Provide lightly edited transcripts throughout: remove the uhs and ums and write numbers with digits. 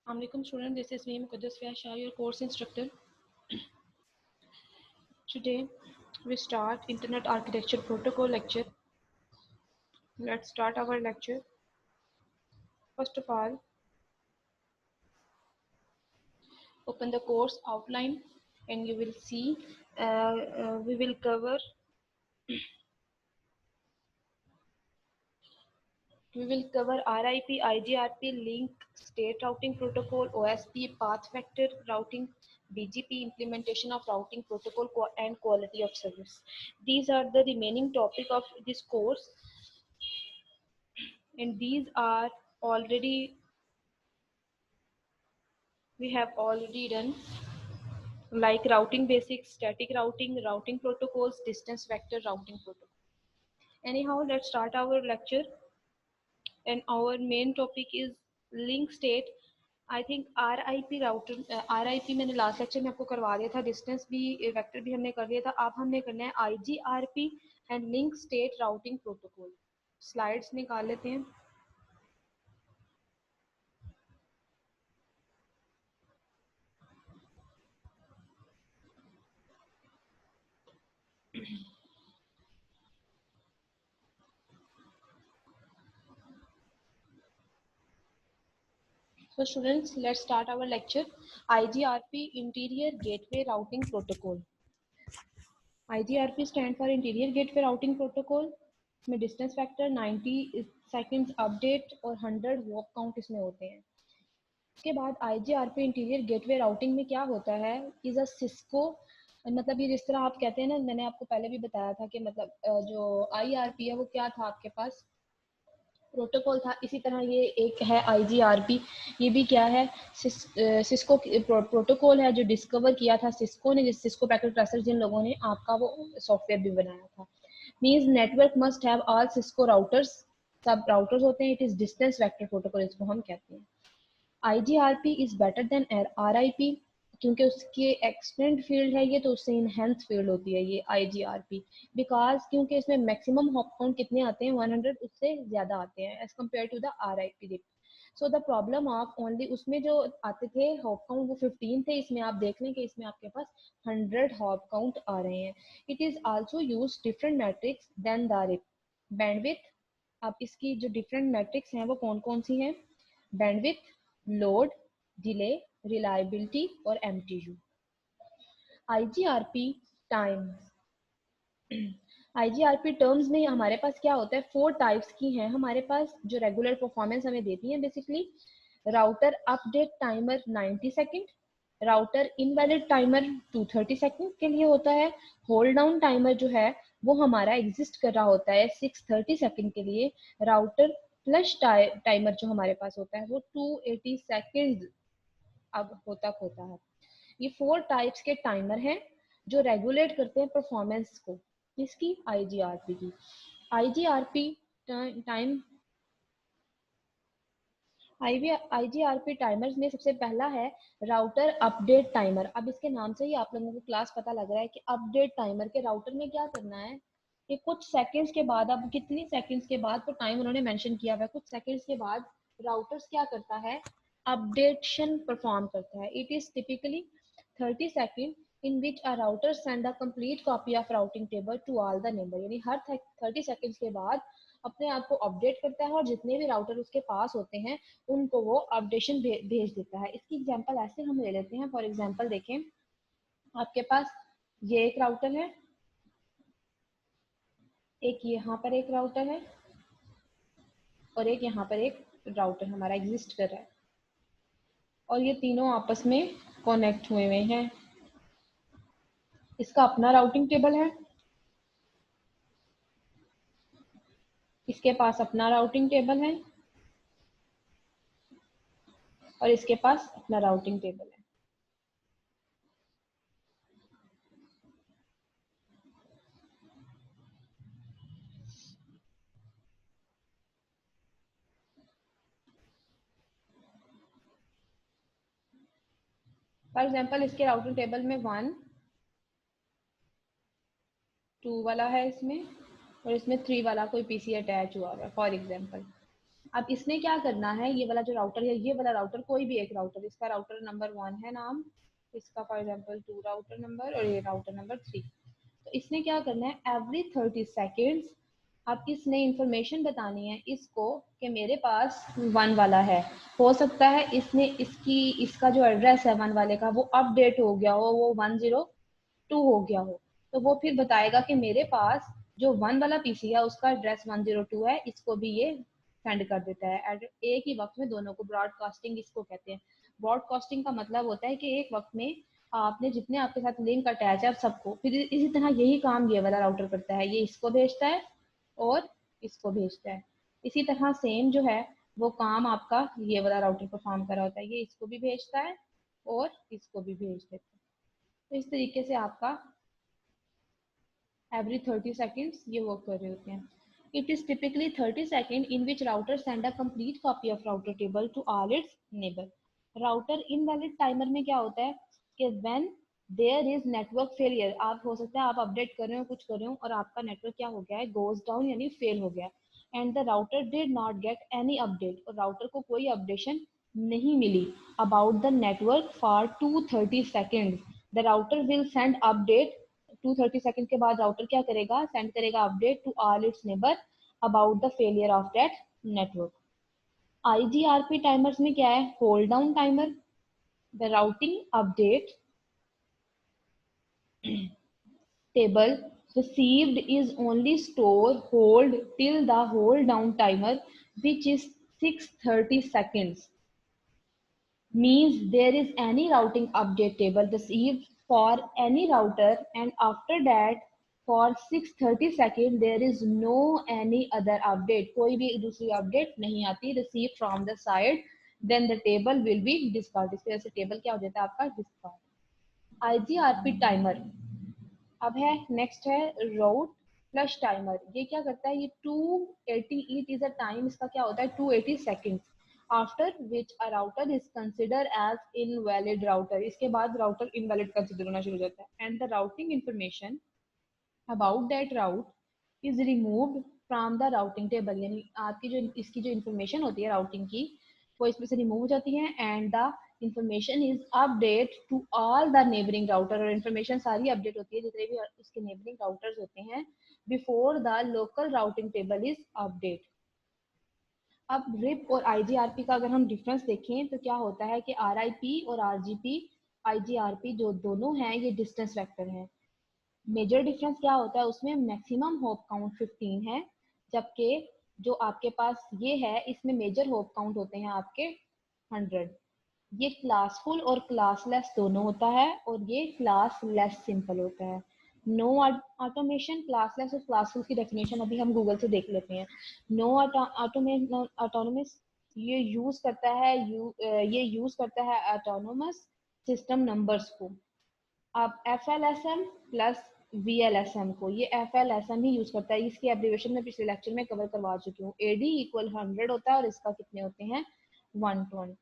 Assalamualaikum student, this is me Muqaddas Faiz Shah, your course instructor. Today we start Internet Architecture Protocol lecture. Let's start our lecture. First of all, open the course outline and you will see we will cover RIP, IGRP, link, state routing protocol, OSP, path vector routing, BGP, implementation of routing protocol and quality of service. These are the remaining topic of this course, and these are already we have already done, like routing basics, static routing, routing protocols, distance vector routing protocol. Anyhow, let's start our lecture, and our main topic is link state. I think RIP router RIP मैंने last lecture में आपको करवा दिया था, distance भी vector भी हमने कर दिया था. अब हमने करना है IGRP and link state routing protocol. Slides निकाल लेते हैं. So students, let's start our lecture. IGRP, Interior Gateway Routing Protocol. IGRP stand for Interior Gateway Routing Protocol. इसमें डिस्टेंस फैक्टर 90 सेकंड्स अपडेट और 100 वॉक काउंट इसमें होते हैं. उसके बाद IGRP इंटीरियर गेटवे राउटिंग में क्या होता है, इज अ सिस्को, मतलब ये जिस तरह आप कहते हैं ना, मैंने आपको पहले भी बताया था कि मतलब जो IRP है वो क्या था, आपके पास प्रोटोकॉल था. इसी तरह ये एक है IGRP. ये भी क्या है, सिस्को प्रोटोकॉल है जो डिस्कवर किया था सिस्को ने, जिस सिस्को पैकेट ट्रेसर जिन लोगों ने आपका वो सॉफ्टवेयर भी बनाया था. Means network must have all Cisco routers, सब राउटर्स होते हैं. It is distance vector protocol इसको हम कहते हैं. IGRP is better than RIP क्योंकि उसके एक्सटेंड फील्ड है ये, तो उससे इनहेंस फील्ड होती है ये IGRP, बिकॉज क्योंकि इसमें मैक्सिमम हॉप काउंट कितने आते हैं, 100 उससे ज्यादा आते हैं as compare to the RIP. So the problem of only, उसमें जो आते थे हॉप काउंट वो 15 थे, इसमें आप देख लें कि इसमें आपके पास 100 हॉप काउंट आ रहे हैं. It is also use different matrix then the RIP. Bandwidth, अब इसकी जो डिफरेंट मैट्रिक्स हैं वो कौन कौन सी हैं, बैंडविथ, लोड, डिले, रिलायबिलिटी और MTU. IGRP time, IGRP terms में हमारे पास क्या होता है, 4 टाइप्स की हैं हमारे पास जो रेगुलर परफॉर्मेंस हमें देती हैं. Basically router update timer 90 second, router invalid timer 230 second के लिए होता है. होल्ड डाउन टाइमर जो है वो हमारा एग्जिस्ट कर रहा होता है 630 सेकेंड के लिए. राउटर फ्लश टाइमर जो हमारे पास होता है वो 280 सेकेंड अब होता है. ये 4 टाइप्स के टाइमर हैं जो रेगुलेट करते हैं परफॉर्मेंस को, इसकी IGRP की. IGRP टाइम, IGRP टाइमर्स में सबसे पहला है राउटर अपडेट टाइमर. अब इसके नाम से ही आप लोगों को क्लास पता लग रहा है कि अपडेट टाइमर के राउटर में क्या करना है कि कुछ सेकंड्स के बाद, अब कितनी सेकंड्स के बाद तो टाइम उन्होंने मेंशन किया हुआ है, कुछ सेकंड्स के बाद राउटर्स क्या करता है, अपडेशन परफॉर्म करता है. It is typically 30 second in which a router send a complete copy of routing table to all the neighbor. यानी हर 30 सेकंड्स के बाद अपने आप को अपडेट करता है और जितने भी राउटर उसके पास होते हैं उनको वो अपडेशन भेज देता है. इसकी एग्जांपल ऐसे हम ले लेते हैं. फॉर एग्जांपल देखें, आपके पास ये एक राउटर है, एक यहाँ पर एक राउटर है और एक यहाँ पर एक राउटर हमारा एग्जिस्ट कर रहा है, और ये तीनों आपस में कनेक्ट हुए हुए हैं. इसका अपना राउटिंग टेबल है, इसके पास अपना राउटिंग टेबल है और इसके पास अपना राउटिंग टेबल है. फॉर एग्जांपल इसके राउटिंग टेबल में 1 2 वाला है इसमें, और इसमें 3 वाला कोई PC अटैच हुआ है फॉर एग्जांपल. अब इसने क्या करना है, ये वाला जो राउटर है, ये वाला राउटर, कोई भी एक राउटर, इसका राउटर नंबर 1 है नाम, इसका फॉर एग्जांपल 2 राउटर नंबर और ये राउटर नंबर 3। तो इसने क्या करना है, एवरी 30 सेकेंड्स अब इसने इंफॉर्मेशन बतानी है इसको कि मेरे पास 1 वाला है। हो सकता है इसने इसका जो एड्रेस है 1 वाले का वो अपडेट हो गया हो, वो 102 हो गया हो, तो वो फिर बताएगा कि मेरे पास जो 1 वाला पीसी है उसका एड्रेस 102 है, इसको भी ये सेंड कर देता है एक ही वक्त में दोनों को। ब्रॉडकास्टिंग इसको कहते हैं। ब्रॉडकास्टिंग का मतलब होता है कि एक वक्त में आपने जितने आपके साथ लिंक अटैच है सबको, फिर इसी तरह यही काम ये वाला राउटर करता है, ये इसको भेजता है और इसको भेजता है। इसी तरह सेम जो है वो काम आपका ये वाला राउटर परफॉर्म कर रहा होता है, ये इसको भी भेजता है और इसको भी भेज देता है। तो इस तरीके से आपका every 30 seconds ये वर्क कर रहे होते हैं। It is typically 30 seconds in which router send a complete copy of router table to all its neighbor. Router invalid timer में क्या होता है कि when there is network failure, आप हो सकता है आप अपडेट कर रहे हो, कुछ कर रहे हो और आपका नेटवर्क क्या हो गया है, goes down यानी फेल हो गया, and the router did not get any update, और राउटर को कोई अपडेशन नहीं मिली about the network for 230 seconds, the router will send update 230 second के बाद राउटर क्या करेगा, सेंड करेगा update to all its neighbour about the failure of that network. IGRP timers में क्या है, hold down timer, the routing update table received is only store hold till the hold down timer, which is 630 seconds, means there is any routing update table received for any router, and after that for 630 seconds there is no any other update, कोई भी दूसरी update नहीं आती received from the side, then the table will be discard, इस वजह से table क्या हो जाता है आपका, discard। IGRP टाइमर अब है, नेक्स्ट है राउट फ्लश टाइमर। ये क्या करता है, ये 280 इट इज अ टाइम, इसका क्या होता है 280 seconds, after which a router is consider as invalid router, इसके बाद राउटर इनवैलिड कंसिडर होना शुरू हो जाता है, and the routing information about that route is removed from the routing table, यानी आपकी जो इसकी जो इंफॉर्मेशन होती है राउटिंग की वो इसमें से रिमूव हो जाती है, and the information is update to all the neighbouring router, और इन्फॉर्मेशन सारी अपडेट होती है जितने भी उसके नेबरिंग राउटर्स होते हैं before the local routing table is update. अब रिप और आईजीआरपी का अगर हम डिफरेंस देखें तो क्या होता है कि आरआईपी और आरजीपी, आईजीआरपी जो दोनों हैं ये डिस्टेंस वेक्टर हैं। मेजर डिफरेंस क्या होता है उसमें, मैक्सिमम होप काउंट 15 है, जबकि जो आपके पास ये है इसमें मेजर होप काउंट होते हैं आपके 100। ये क्लासफुल और क्लासलेस दोनों होता है, और ये क्लास लेस सिंपल होता है। नो ऑटोमेशन, क्लासलेस और क्लासफुल की डेफिनेशन अभी हम गूगल से देख लेते हैं। नो ऑटोनोमस ये यूज करता है ये यूज करता है ऑटोनोमस सिस्टम नंबर्स को। अब FLSM प्लस VLSM को, ये FLSM ही यूज करता है, इसकी एब्रिविएशन में पिछले लेक्चर में कवर करवा चुकी हूँ। AD इक्वल 100 होता है और इसका कितने होते हैं 120।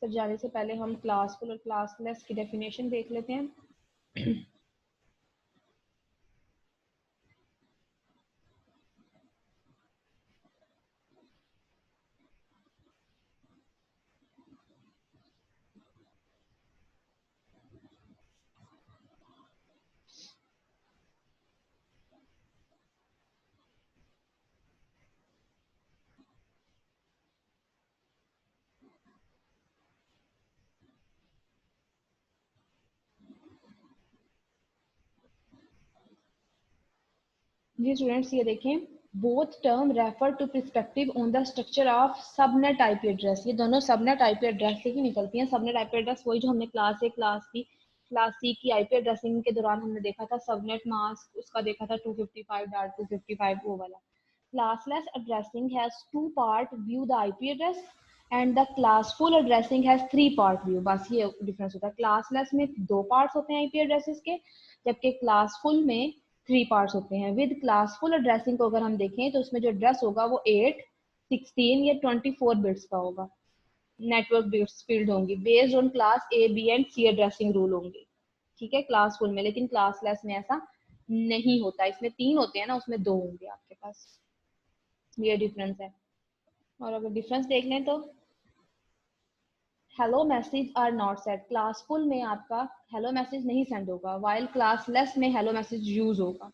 सब जाने से पहले हम क्लासफुल और क्लासलेस की डेफिनेशन देख लेते हैं। जी स्टूडेंट्स ये देखें, both term refer to perspective on the structure of subnet IP address, ये दोनों सबनेट आईपी एड्रेस से ही निकलती हैं। सबनेट आईपी एड्रेस वही जो हमने क्लास ए क्लास सी की आईपी एड्रेसिंग के दौरान हमने देखा था, सबनेट मास्क उसका देखा था 255.255 वो वाला। Classless addressing has two part view the IP address, and the classful addressing has three part view, बस ये डिफरेंस होता है। क्लासलेस में दो पार्ट्स होते हैं आईपी एड्रेसेस के, जबकि क्लासफुल में थ्री पार्ट्स होते हैं। विद क्लासफुल एड्रेसिंग को अगर हम देखें तो उसमें जो एड्रेस होगा वो 8, 16 या 24 बिट्स का होगा, नेटवर्क बिट्स फील्ड होंगी based on class A B and C addressing rule होंगे, ठीक है, क्लासफुल में। लेकिन क्लासलेस में ऐसा नहीं होता, इसमें 3 होते हैं ना, उसमें 2 होंगे आपके पास। ये डिफरेंस है। और अगर डिफरेंस देख लें तो hello message are not send, classful में आपका हेलो मैसेज नहीं सेंड होगा, वाइल क्लास लेस में हेलो मैसेज यूज होगा।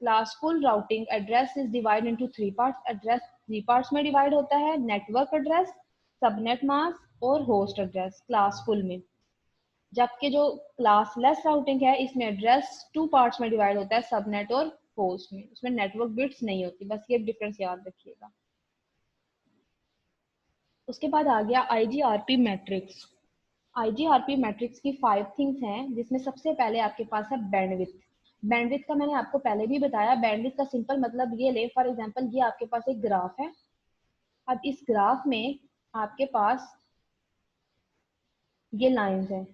Classful routing address is divide into three parts, address three parts में डिवाइड होता है, नेटवर्क एड्रेस, सबनेट मास्क और होस्ट एड्रेस क्लास फुल में। जबकि जो क्लास लेस राउटिंग है इसमें एड्रेस टू पार्ट्स में डिवाइड होता है, सबनेट और होस्ट में, उसमें नेटवर्क बिट्स नहीं होती, बस ये डिफरेंस याद रखिएगा। उसके बाद आ गया आईजीआरपी मैट्रिक्स। आईजीआरपी मैट्रिक्स की 5 थिंग्स हैं, जिसमें सबसे पहले आपके पास है बैंडविड्थ। बैंडविड्थ का मैंने आपको पहले भी बताया, बैंडविड्थ का सिंपल मतलब ये ले, फॉर एग्जांपल ये आपके पास एक ग्राफ है। अब इस ग्राफ में आपके पास ये लाइंस हैं,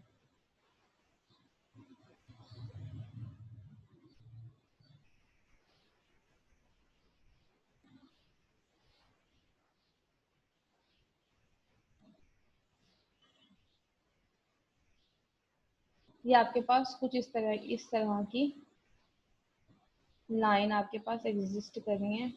ये आपके पास कुछ इस तरह की लाइन आपके पास एग्जिस्ट कर रही है।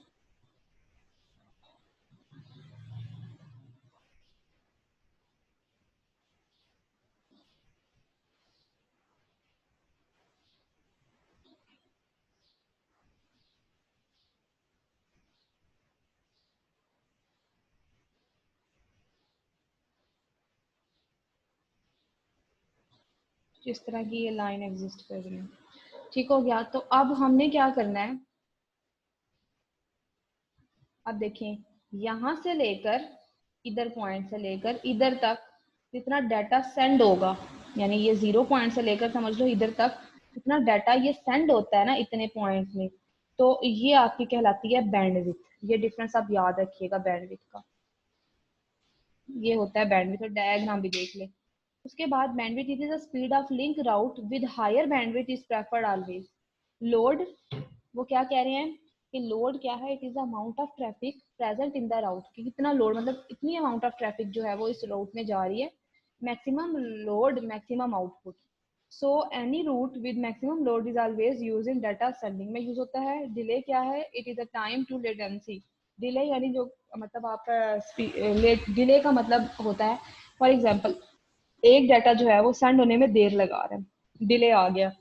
इस तरह की ये लाइन एग्जिस्ट कर रही है। ठीक हो गया। तो अब हमने क्या करना है, अब देखें यहां से लेकर इधर पॉइंट से लेकर इधर तक जितना डाटा सेंड होगा, यानी ये 0 पॉइंट से लेकर समझ लो इधर तक जितना डाटा ये सेंड होता है ना इतने पॉइंट में, तो ये आपकी कहलाती है बैंडविड्थ। ये डिफरेंस आप याद रखिएगा बैंडविड्थ का, ये होता है बैंडविड्थ। और डायग्राम भी देख ले। उसके बाद bandwidth is the speed of link route with higher bandwidth is preferred always. Load, वो क्या कह रहे हैं कि लोड क्या है, it is the amount of traffic present in the route, कि कितना लोड मतलब इतनी अमाउंट ऑफ ट्रैफिक जो है वो इस रूट में जा रही है। Maximum load maximum output, so any route with maximum load is always use in data sending में यूज होता है। डिले क्या है, it is a time to latency. Delay यानी जो मतलब आपका डिले का मतलब होता है, फॉर एग्जांपल एक डाटा जो है वो सेंड होने में देर लगा रहा है, डिले आ गया।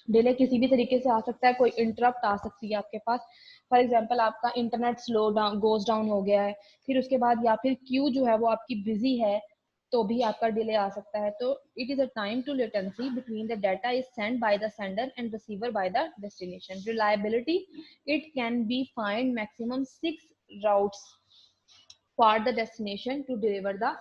डिले किसी भी तरीके से आ सकता है, कोई इंटरप्ट आ सकती है आपके पास, फॉर एग्जांपल आपका internet slow down goes down हो गया है, फिर उसके बाद या फिर क्यू जो है वो आपकी बिजी है, तो भी आपका डिले आ सकता है। तो it is a time to latency between the data is send by the sender and receiver by the destination. Reliability, it can be find maximum 6 routes for the destination to deliver the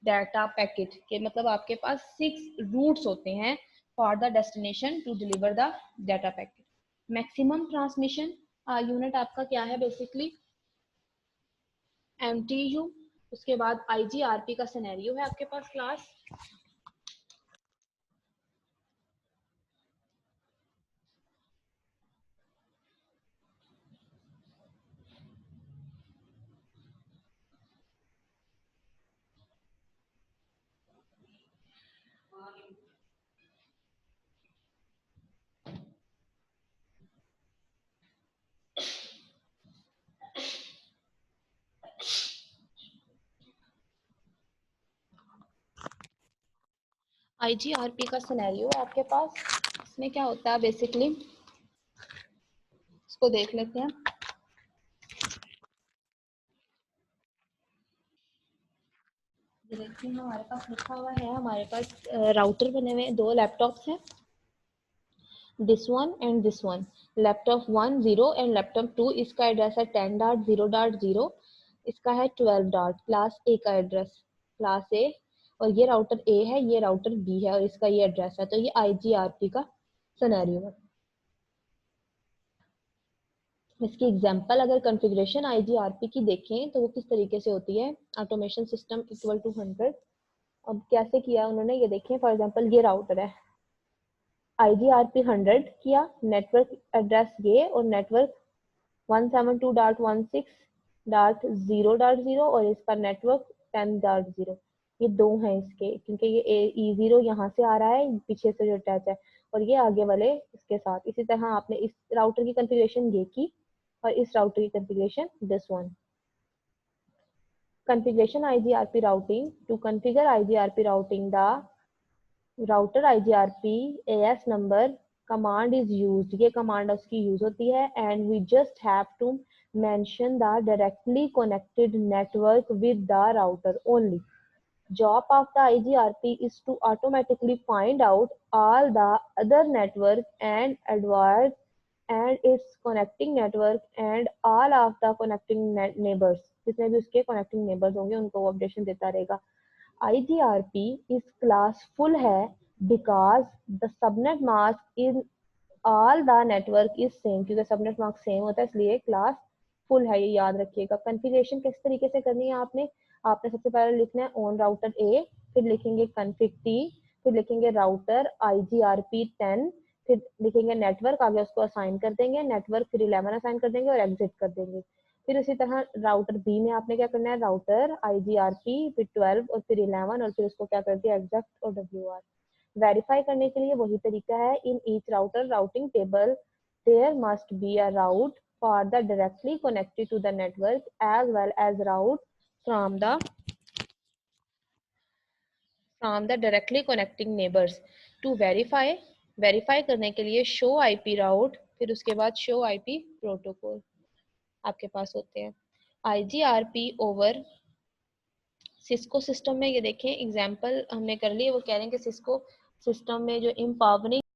data packet, के मतलब आपके पास 6 routes होते हैं for the destination to deliver the data packet. Maximum transmission unit आपका क्या है, basically MTU. उसके बाद आईजीआरपी का सिनेरियो है आपके पास क्लास। आईजीआरपी का सिनेरियो है आपके पास, इसमें क्या होता है बेसिकली, इसको देख लेते हैं। देखिए हमारे पास लिखा हुआ है, हमारे पास राउटर बने हुए दो लैपटॉप्स हैं, this one and this one. Laptop 1 0 and laptop 2, इसका एड्रेस है 10.0.0, इसका है 12 डॉट, क्लास ए का एड्रेस, क्लास ए। और ये राउटर ए है, ये राउटर बी है, और इसका ये एड्रेस है। तो ये आईजीआरपी का सिनेरियो है। इसकी एग्जांपल अगर कॉन्फ़िगरेशन आईजीआरपी की देखें तो वो किस तरीके से होती है, ऑटोमेशन सिस्टम इक्वल टू 100। अब कैसे किया उन्होंने, ये देखें फॉर एग्जांपल ये राउटर है, आईजीआरपी 100 किया, नेटवर्क एड्रेस ये और नेटवर्क 172.16.0.0 और इसका नेटवर्क 10.0। ये दो हैं इसके, क्योंकि ये E0 यहाँ से आ रहा है पीछे से जो अटैच है, और ये आगे वाले इसके साथ। इसी तरह आपने इस राउटर की कॉन्फ़िगरेशन ये की, और इस राउटर की configuration this one. Configuration IGRP routing. To configure IGRP routing, the router IGRP AS number command is used. ये command उसकी use होती है and we just have to mention the directly connected network with the router only. Job of the IGRP is to automatically find out all the other network and advise and its connecting network and all of the connecting neighbors. जितने भी उसके connecting neighbors होंगे उनको वो updation देता रहेगा. IGRP is classful है because the subnet mask in all the network is same, क्योंकि सबनेट मार्क सेम होता है इसलिए क्लास फुल है, ये याद रखिएगा. कॉन्फ़िगरेशन किस तरीके से करनी है आपने सबसे पहले लिखना है ऑन राउटर ए, फिर लिखेंगे config t, फिर लिखेंगे राउटर IGRP 10, फिर लिखेंगे नेटवर्क, आगे उसको असाइन कर देंगे नेटवर्क, फिर 11 असाइन कर देंगे और एग्जिट कर देंगे. फिर उसी तरह राउटर बी में आपने क्या करना है, राउटर IGRP फिर 12 और फिर 11 और फिर उसको क्या कर दिया एग्जैक्ट और WR. वेरीफाई करने के लिए वही तरीका है. In each router routing table there must be a route for the directly connected to the network as well as route from the directly connecting neighbours. To verify करने के लिए शो आईपी राउट, फिर उसके बाद show IP protocol आपके पास होते हैं. IGRP over Cisco system में ये देखें एग्जांपल हमने कर लिए, वो कह रहे हैं कि सिस्को सिस्टम में जो एम्पावरिंग